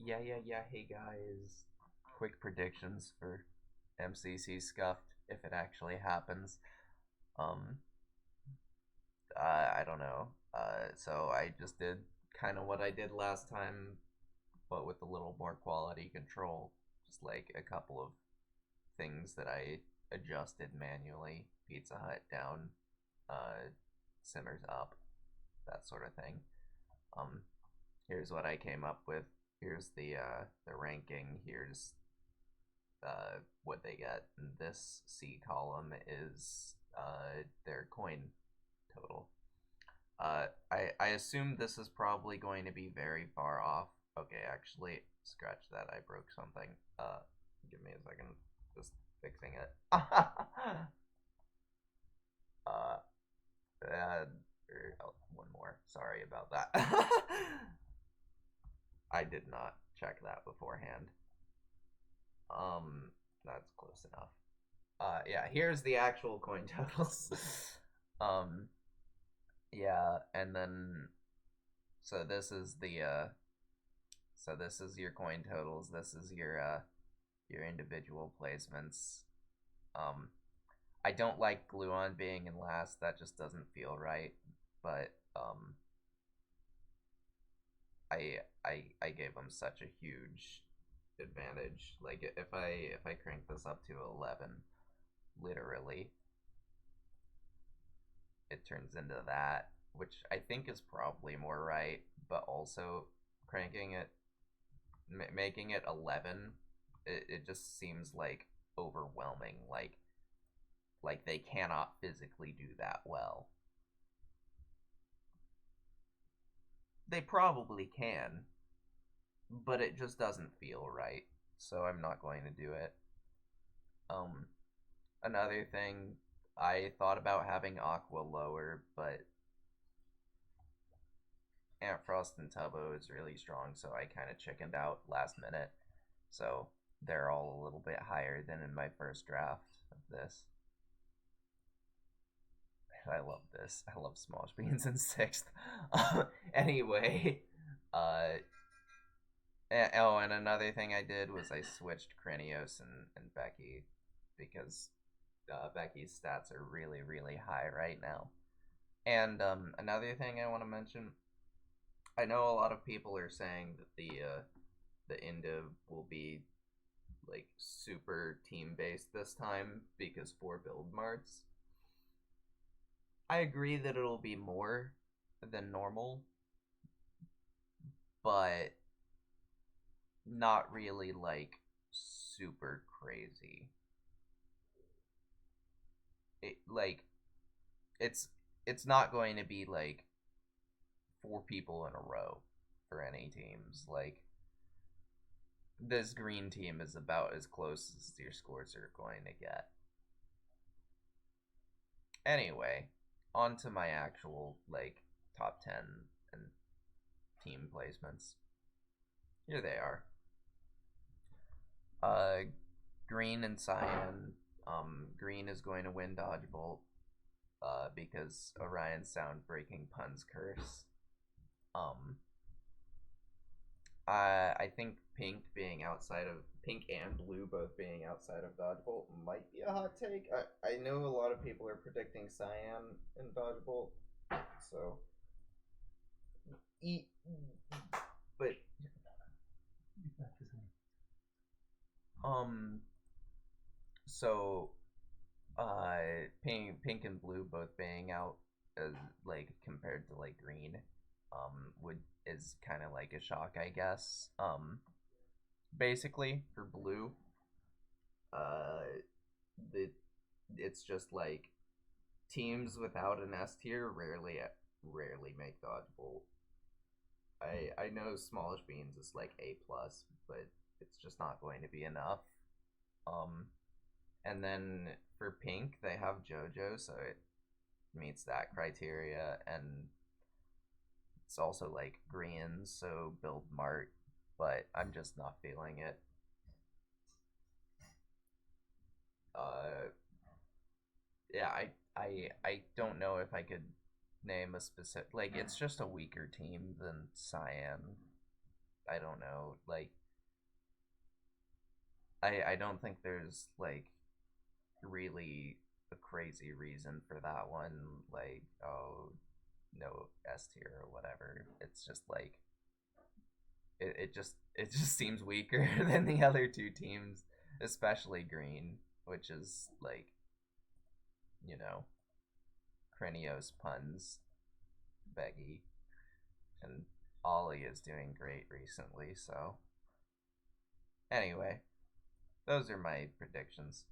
Yeah. Hey guys, quick predictions for MCC Scuffed if it actually happens. Um, I don't know. So I just did kind of what I did last time, but with a little more quality control. Just like a couple of things that I adjusted manually. Pizza Hut down, simmers up, that sort of thing. Um, Here's what I came up with. Here's the ranking. Here's what they get. And this C column is their coin total. I assume this is probably going to be very far off. Okay, actually, scratch that. I broke something. Give me a second. Just fixing it. uh, one more. Sorry about that. I did not check that beforehand. That's close enough. Yeah, here's the actual coin totals. um, yeah, and then so this is the so this is your coin totals. This is your individual placements. Um, I don't like Gluon being in last. That just doesn't feel right. But I gave him such a huge advantage. Like if I crank this up to 11, literally, it turns into that, which I think is probably more right. But also cranking it, making it 11, it just seems like overwhelming. Like they cannot physically do that well. They probably can, but it just doesn't feel right. So I'm not going to do it. Um, Another thing, I thought about having Aqua lower, but Ant Frost and Tubbo is really strong, so I kind of chickened out last minute. So they're all a little bit higher than in my first draft of this. I love this. I love Smallishbeans in sixth. Anyway, uh, oh, and another thing I did was I switched Kranios and Becky because Becky's stats are really, really high right now. And another thing I want to mention, I know a lot of people are saying that the Indiv will be like super team based this time because 4 build marts. I agree that it'll be more than normal, but not really like super crazy. Like it's it's not going to be like 4 people in a row for any teams. Like this green team is about as close as your scores are going to get. Anyway, on to my actual like top 10 and team placements. Here they are. Uh, Green and Cyan. Green is going to win Dodge Volt. Because Orion's sound breaking puns curse. Um, I think pink and blue both being outside of Dodge Bolt might be a hot take. I know a lot of people are predicting Cyan in Dodge Bolt, so but um so pink and blue both being out as like compared to like green would is kind of like a shock, I guess. Basically for blue, uh the it's just like teams without an S tier rarely make dodge bolt. I know Smallishbeans is like A plus, but it's just not going to be enough. Um, and then for pink, they have JoJo, so it meets that criteria, and it's also like green, so build Mart, but I'm just not feeling it. Uh, yeah, I don't know if I could name a specific, like it's just a weaker team than Cyan. I don't know. Like, I don't think there's like really a crazy reason for that one. Like, oh, no S tier or whatever. It's just like it just seems weaker than the other two teams, especially Green, which is like, you know, Krinios puns, Beggy, and Ollie is doing great recently. So anyway, those are my predictions.